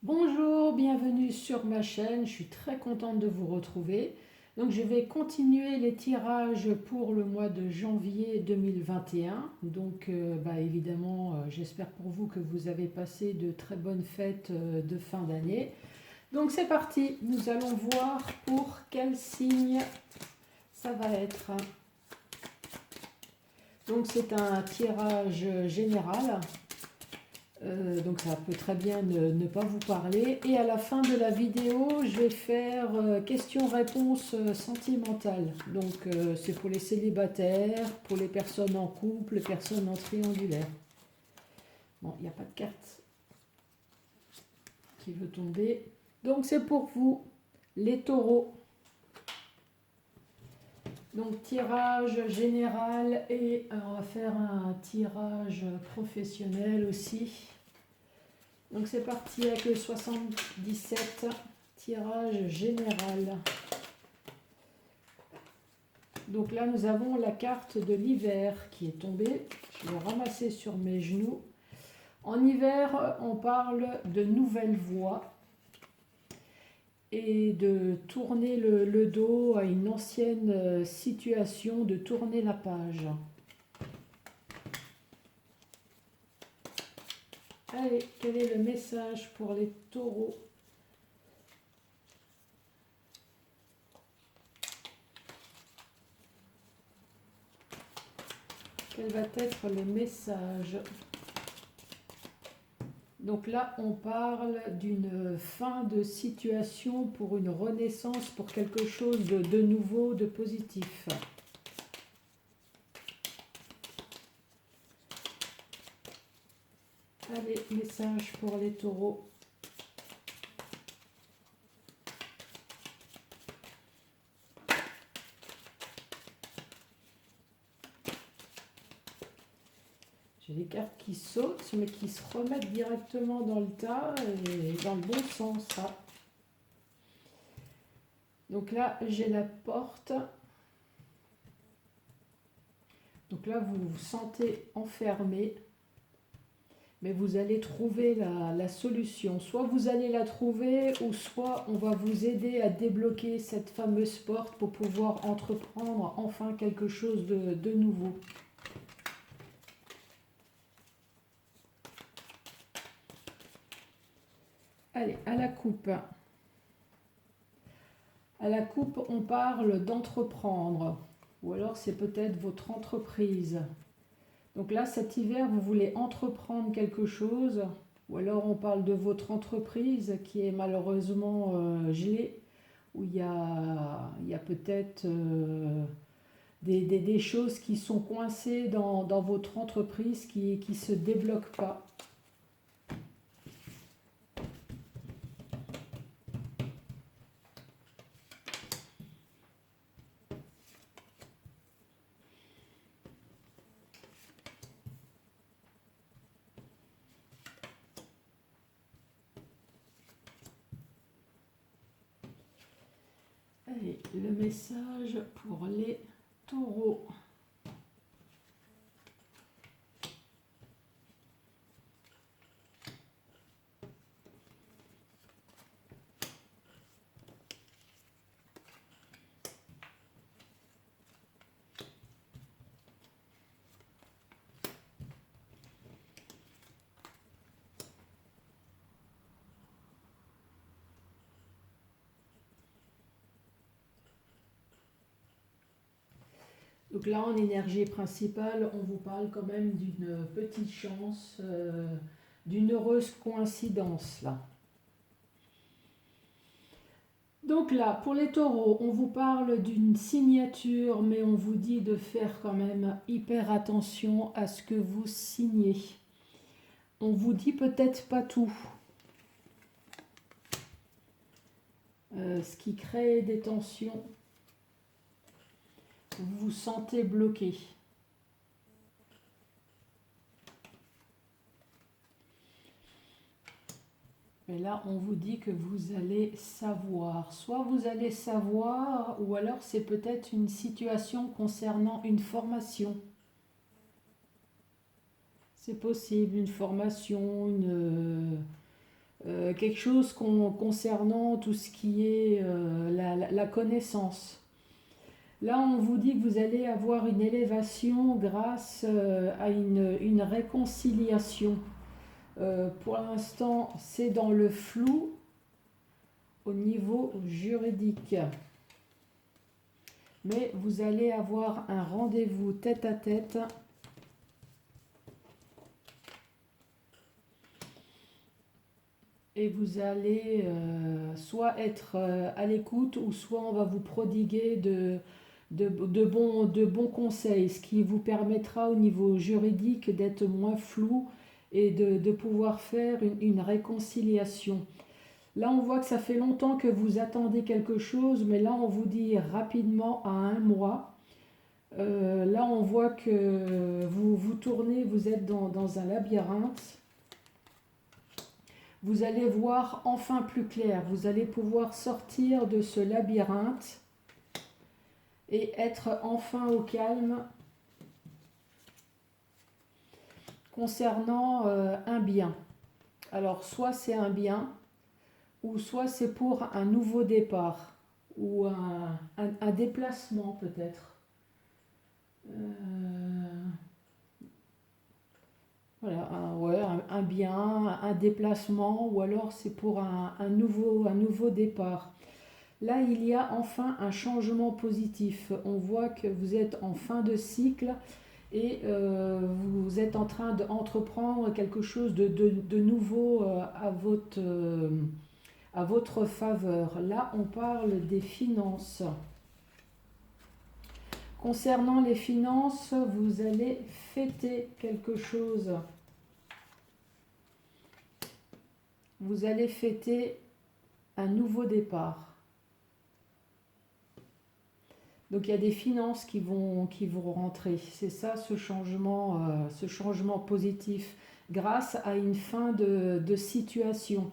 Bonjour, bienvenue sur ma chaîne, je suis très contente de vous retrouver. Donc je vais continuer les tirages pour le mois de janvier 2021. Donc évidemment, j'espère pour vous que vous avez passé de très bonnes fêtes de fin d'année. Donc c'est parti, nous allons voir pour quel signe ça va être. Donc c'est un tirage général. Donc ça peut très bien ne pas vous parler. Et à la fin de la vidéo, je vais faire questions-réponses sentimentales. Donc c'est pour les célibataires, pour les personnes en couple, les personnes en triangulaire. Bon, il n'y a pas de carte qui veut tomber. Donc c'est pour vous, les taureaux. Donc tirage général et on va faire un tirage professionnel aussi. Donc c'est parti avec le 77, tirage général. Donc là nous avons la carte de l'hiver qui est tombée. Je vais ramasser sur mes genoux. En hiver, on parle de nouvelles voies et de tourner le dos à une ancienne situation, de tourner la page. Allez, quel est le message pour les taureaux ? Quel va être le message ? Donc là, on parle d'une fin de situation pour une renaissance, pour quelque chose de nouveau, de positif. Allez, message pour les taureaux. J'ai des cartes qui sautent, mais qui se remettent directement dans le tas et dans le bon sens. Là. Donc là, j'ai la porte. Donc là, vous vous sentez enfermé, mais vous allez trouver la solution. Soit vous allez la trouver, ou soit on va vous aider à débloquer cette fameuse porte pour pouvoir entreprendre enfin quelque chose de nouveau. Allez, à la coupe. À la coupe, on parle d'entreprendre, ou alors c'est peut-être votre entreprise. Donc là, cet hiver, vous voulez entreprendre quelque chose, ou alors on parle de votre entreprise qui est malheureusement gelée, où il y a peut-être des choses qui sont coincées dans votre entreprise qui ne se débloquent pas. Allez, le message pour les taureaux. Donc là, en énergie principale, on vous parle quand même d'une petite chance, d'une heureuse coïncidence là. Donc là, pour les taureaux, on vous parle d'une signature, mais on vous dit de faire quand même hyper attention à ce que vous signez. On vous dit peut-être pas tout, ce qui crée des tensions. Vous vous sentez bloqué. Et là, on vous dit que vous allez savoir. Soit vous allez savoir, ou alors c'est peut-être une situation concernant une formation. C'est possible, une formation, quelque chose concernant tout ce qui est la connaissance. Là, on vous dit que vous allez avoir une élévation grâce à une réconciliation. Pour l'instant, c'est dans le flou au niveau juridique. Mais vous allez avoir un rendez-vous tête à tête et vous allez soit être à l'écoute ou soit on va vous prodiguer de bons conseils, ce qui vous permettra au niveau juridique d'être moins flou et de pouvoir faire une réconciliation. Là, on voit que ça fait longtemps que vous attendez quelque chose, mais là, on vous dit rapidement à 1 mois. Là, on voit que vous tournez, vous êtes dans un labyrinthe. Vous allez voir enfin plus clair. Vous allez pouvoir sortir de ce labyrinthe et être enfin au calme concernant un bien. Alors, soit c'est un bien, ou soit c'est pour un nouveau départ, ou un déplacement peut-être. Voilà, un bien, un déplacement, ou alors c'est pour un nouveau départ. Là, il y a enfin un changement positif. On voit que vous êtes en fin de cycle et vous êtes en train d'entreprendre quelque chose de nouveau à votre faveur. Là, on parle des finances. Concernant les finances, vous allez fêter quelque chose. Vous allez fêter un nouveau départ. Donc il y a des finances qui vont rentrer. C'est ça ce changement positif grâce à une fin de situation.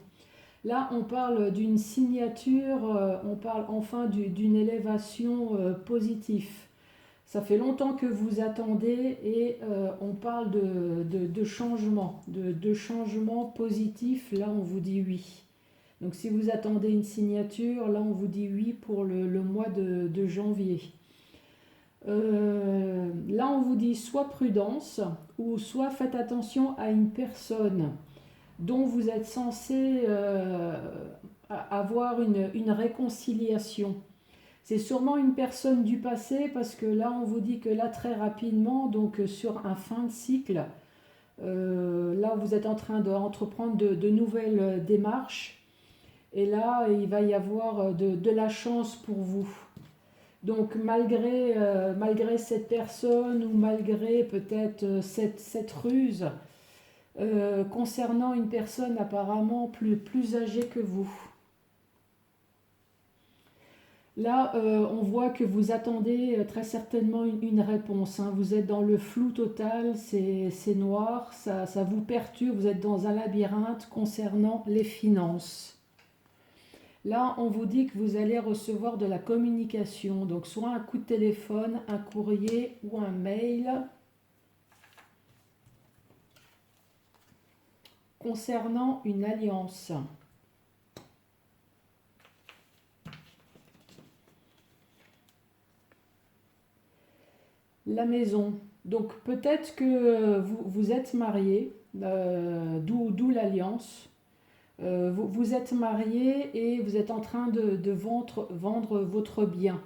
Là, on parle d'une signature, on parle enfin d'une élévation positive. Ça fait longtemps que vous attendez et on parle de changement, de changement positif. Là, on vous dit oui. Donc si vous attendez une signature, là, on vous dit oui pour le mois de janvier. Là, on vous dit soit prudence ou soit faites attention à une personne dont vous êtes censé avoir une réconciliation. C'est sûrement une personne du passé parce que là on vous dit que là très rapidement, donc sur un fin de cycle, là vous êtes en train d'entreprendre de nouvelles démarches et là il va y avoir de la chance pour vous. Donc malgré cette personne ou malgré peut-être cette ruse, concernant une personne apparemment plus âgée que vous. Là, on voit que vous attendez très certainement une réponse. Hein. Vous êtes dans le flou total, c'est noir, ça vous perturbe, vous êtes dans un labyrinthe concernant les finances. Là, on vous dit que vous allez recevoir de la communication, donc soit un coup de téléphone, un courrier ou un mail. Concernant une alliance. La maison. Donc peut-être que vous êtes marié, d'où l'alliance. Vous êtes marié et vous êtes en train de vendre votre bien.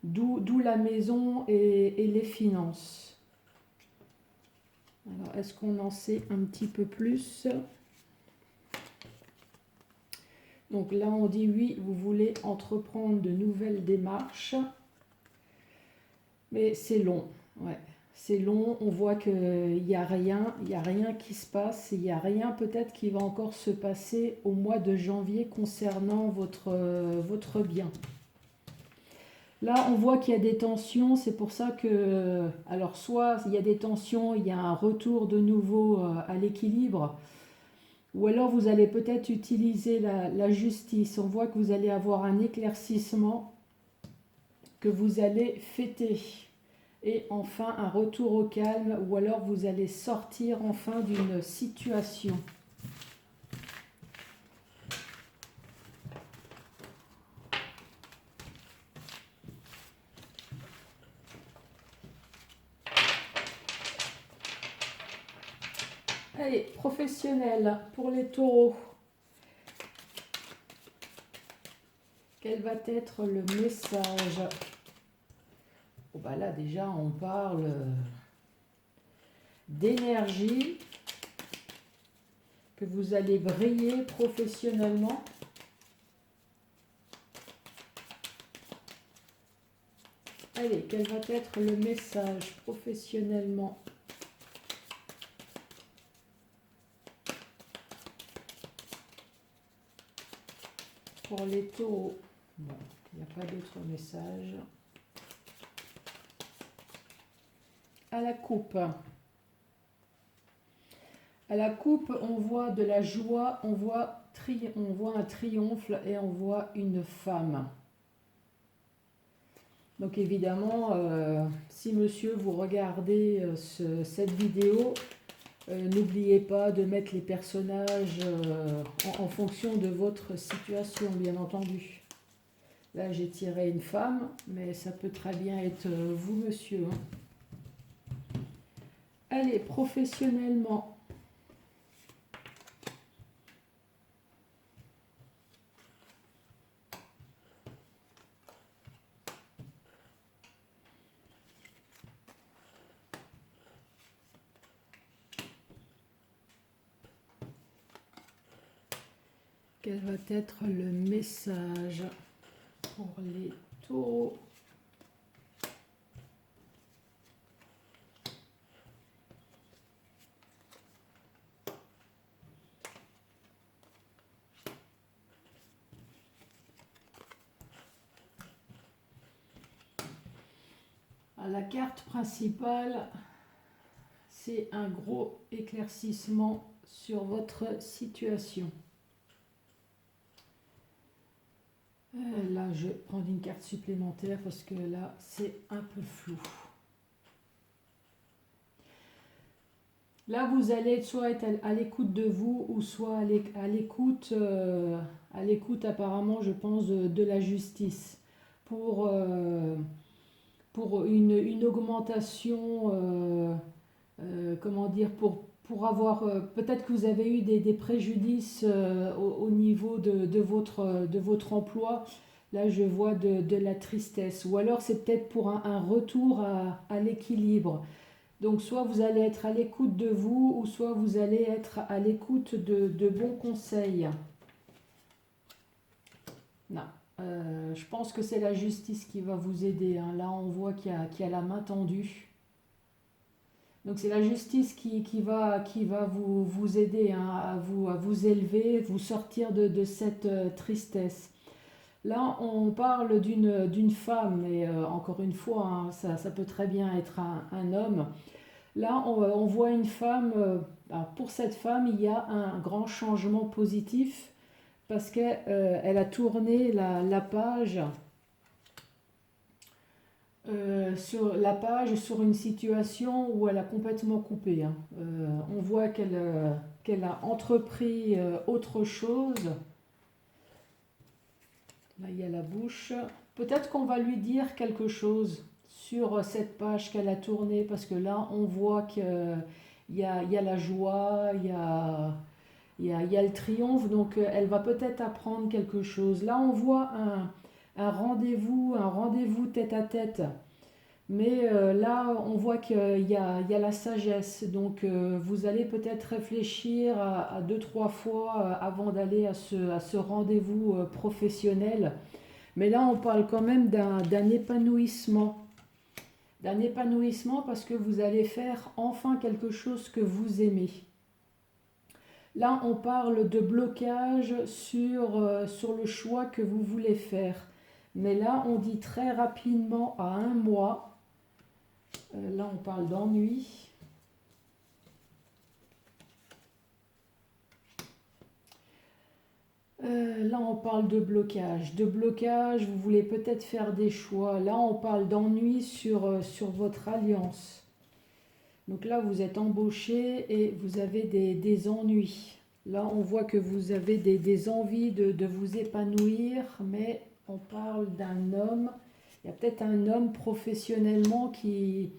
D'où la maison et les finances. Alors, est-ce qu'on en sait un petit peu plus? Donc là, on dit oui, vous voulez entreprendre de nouvelles démarches. Mais c'est long, ouais. C'est long, on voit qu'il n'y a rien qui se passe. Il n'y a rien peut-être qui va encore se passer au mois de janvier concernant votre bien. Là, on voit qu'il y a des tensions, c'est pour ça que, alors soit il y a des tensions, il y a un retour de nouveau à l'équilibre, ou alors vous allez peut-être utiliser la justice. On voit que vous allez avoir un éclaircissement, que vous allez fêter, et enfin un retour au calme, ou alors vous allez sortir enfin d'une situation. Allez, professionnel pour les taureaux. Quel va être le message? Oh bah là déjà on parle d'énergie, que vous allez briller professionnellement. Allez, quel va être le message professionnellement? Pour les taureaux. Bon, il n'y a pas d'autre message. À la coupe. À la coupe, on voit de la joie, on voit un triomphe et on voit une femme. Donc évidemment, si monsieur vous regardez cette vidéo, n'oubliez pas de mettre les personnages en fonction de votre situation, bien entendu. Là, j'ai tiré une femme, mais ça peut très bien être vous, monsieur. Allez, professionnellement. Quel va être le message pour les taureaux? La carte principale, c'est un gros éclaircissement sur votre situation. Là, je vais prendre une carte supplémentaire parce que là, c'est un peu flou. Là, vous allez soit être à l'écoute de vous ou soit à l'écoute apparemment, je pense, de la justice pour une augmentation, comment dire, pour avoir, peut-être que vous avez eu des préjudices au niveau de votre emploi. Là, je vois de la tristesse. Ou alors, c'est peut-être pour un retour à l'équilibre. Donc, soit vous allez être à l'écoute de vous, ou soit vous allez être à l'écoute de bons conseils. Non. Je pense que c'est la justice qui va vous aider. Hein. Là, on voit qu'il y a la main tendue. Donc c'est la justice qui va vous aider hein, à vous élever, vous sortir de cette tristesse. Là, on parle d'une femme, mais encore une fois, hein, ça peut très bien être un homme. Là, on voit une femme, pour cette femme, il y a un grand changement positif parce qu'elle a tourné la page. Sur une situation où elle a complètement coupé. Hein. On voit qu'elle a entrepris autre chose. Là, il y a la bouche. Peut-être qu'on va lui dire quelque chose sur cette page qu'elle a tournée, parce que là, on voit qu'il y a la joie, il y a le triomphe, donc elle va peut-être apprendre quelque chose. Là, on voit un rendez-vous tête à tête. Mais là, on voit qu'il y a la sagesse. Donc, vous allez peut-être réfléchir à deux, trois fois avant d'aller à ce rendez-vous professionnel. Mais là, on parle quand même d'un épanouissement. D'un épanouissement parce que vous allez faire enfin quelque chose que vous aimez. Là, on parle de blocage sur le choix que vous voulez faire. Mais là, on dit très rapidement à 1 mois. Là, on parle d'ennui. Là, on parle de blocage. De blocage, vous voulez peut-être faire des choix. Là, on parle d'ennui sur votre alliance. Donc là, vous êtes embauché et vous avez des ennuis. Là, on voit que vous avez des envies de vous épanouir, mais on parle d'un homme. Il y a peut-être un homme professionnellement qui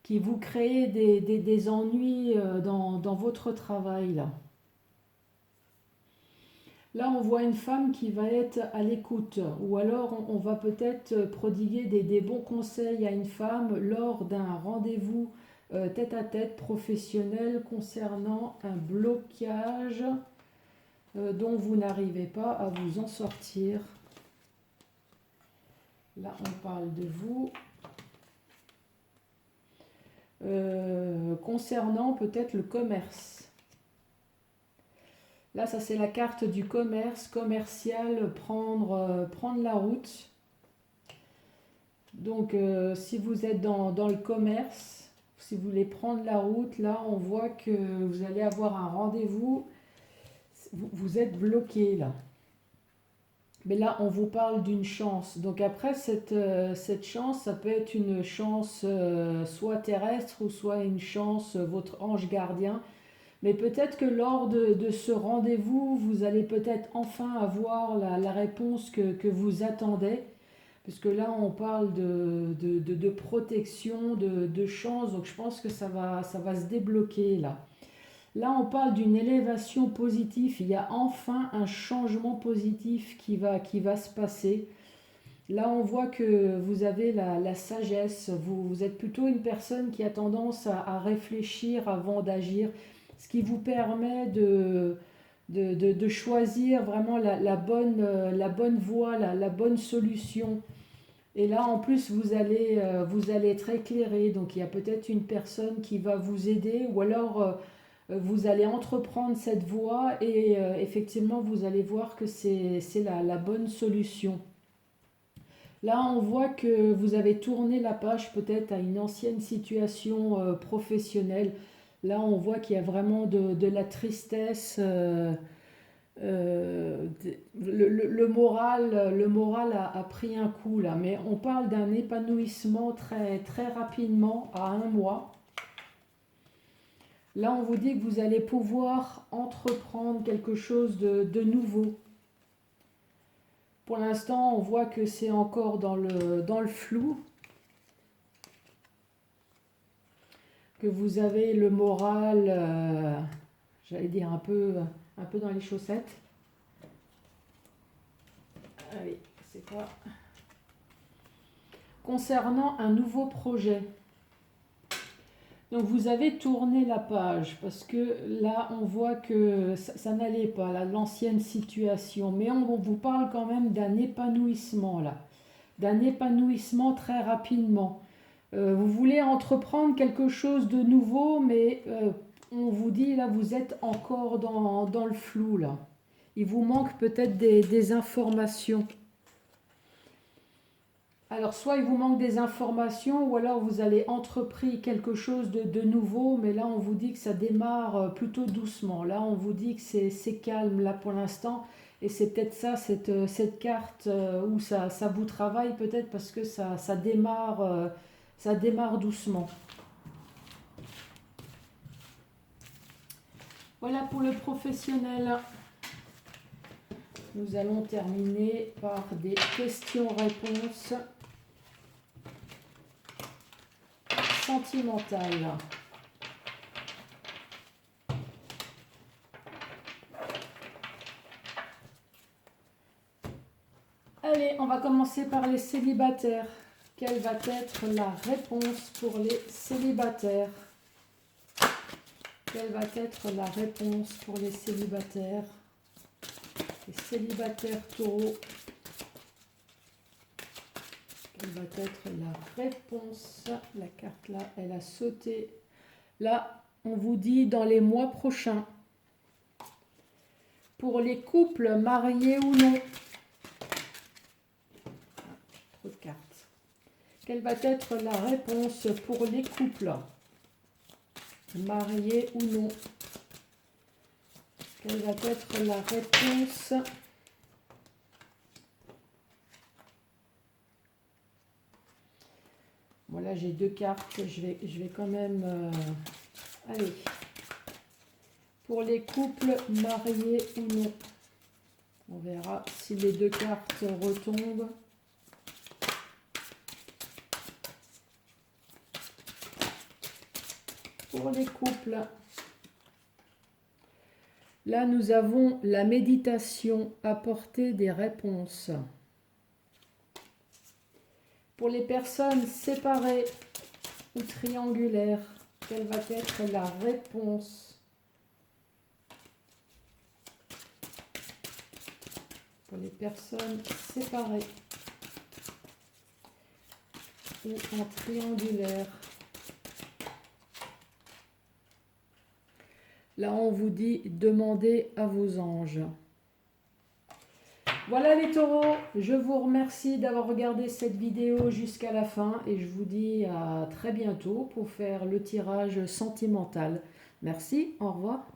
qui vous crée des ennuis dans votre travail là. Là, on voit une femme qui va être à l'écoute, ou alors on va peut-être prodiguer des bons conseils à une femme lors d'un rendez-vous tête-à-tête professionnel concernant un blocage dont vous n'arrivez pas à vous en sortir. Là, on parle de vous. Concernant peut-être le commerce. Là, ça c'est la carte du commerce, commercial, prendre la route. Donc, si vous êtes dans le commerce, si vous voulez prendre la route, là, on voit que vous allez avoir un rendez-vous. Vous êtes bloqué, là. Mais là, on vous parle d'une chance. Donc après, cette chance, ça peut être une chance soit terrestre ou soit une chance, votre ange gardien. Mais peut-être que lors de ce rendez-vous, vous allez peut-être enfin avoir la réponse que vous attendez. Parce que là, on parle de protection, de chance. Donc je pense que ça va se débloquer là. Là, on parle d'une élévation positive. Il y a enfin un changement positif qui va se passer. Là, on voit que vous avez la sagesse. Vous êtes plutôt une personne qui a tendance à réfléchir avant d'agir, ce qui vous permet de choisir vraiment la bonne voie, la bonne solution. Et là, en plus, vous allez être éclairé. Donc, il y a peut-être une personne qui va vous aider, ou alors vous allez entreprendre cette voie et effectivement, vous allez voir que c'est la bonne solution. Là, on voit que vous avez tourné la page peut-être à une ancienne situation professionnelle. Là, on voit qu'il y a vraiment de la tristesse. Le moral a pris un coup là. Mais on parle d'un épanouissement très, très rapidement, à 1 mois. Là, on vous dit que vous allez pouvoir entreprendre quelque chose de nouveau. Pour l'instant, on voit que c'est encore dans le flou. Que vous avez le moral, j'allais dire un peu dans les chaussettes. Allez, c'est quoi? Concernant un nouveau projet. Donc vous avez tourné la page parce que là on voit que ça n'allait pas, l'ancienne situation. Mais on vous parle quand même d'un épanouissement là. D'un épanouissement très rapidement. Vous voulez entreprendre quelque chose de nouveau, mais on vous dit là, vous êtes encore dans le flou là. Il vous manque peut-être des informations. Alors, soit il vous manque des informations, ou alors vous allez entreprendre quelque chose de nouveau, mais là on vous dit que ça démarre plutôt doucement. Là on vous dit que c'est calme là pour l'instant, et c'est peut-être ça, cette carte où ça vous travaille peut-être parce que ça démarre doucement. Voilà pour le professionnel. Nous allons terminer par des questions-réponses sentimentales. Allez, on va commencer par les célibataires. Quelle va être la réponse pour les célibataires? Quelle va être la réponse pour les célibataires? Les célibataires taureaux. Quelle va être la réponse? La carte là, elle a sauté. Là, on vous dit dans les mois prochains. Pour les couples mariés ou non. Trop de cartes. Quelle va être la réponse pour les couples mariés ou non? Quelle va être la réponse? Voilà, j'ai 2 cartes. Je vais quand même... allez. Pour les couples mariés ou non. On verra si les 2 cartes retombent. pour les couples. Là, nous avons la méditation, apporter des réponses. Pour les personnes séparées ou triangulaires, quelle va être la réponse? Pour les personnes séparées ou en triangulaire. Là, on vous dit, demandez à vos anges. Voilà les taureaux, je vous remercie d'avoir regardé cette vidéo jusqu'à la fin et je vous dis à très bientôt pour faire le tirage sentimental. Merci, au revoir.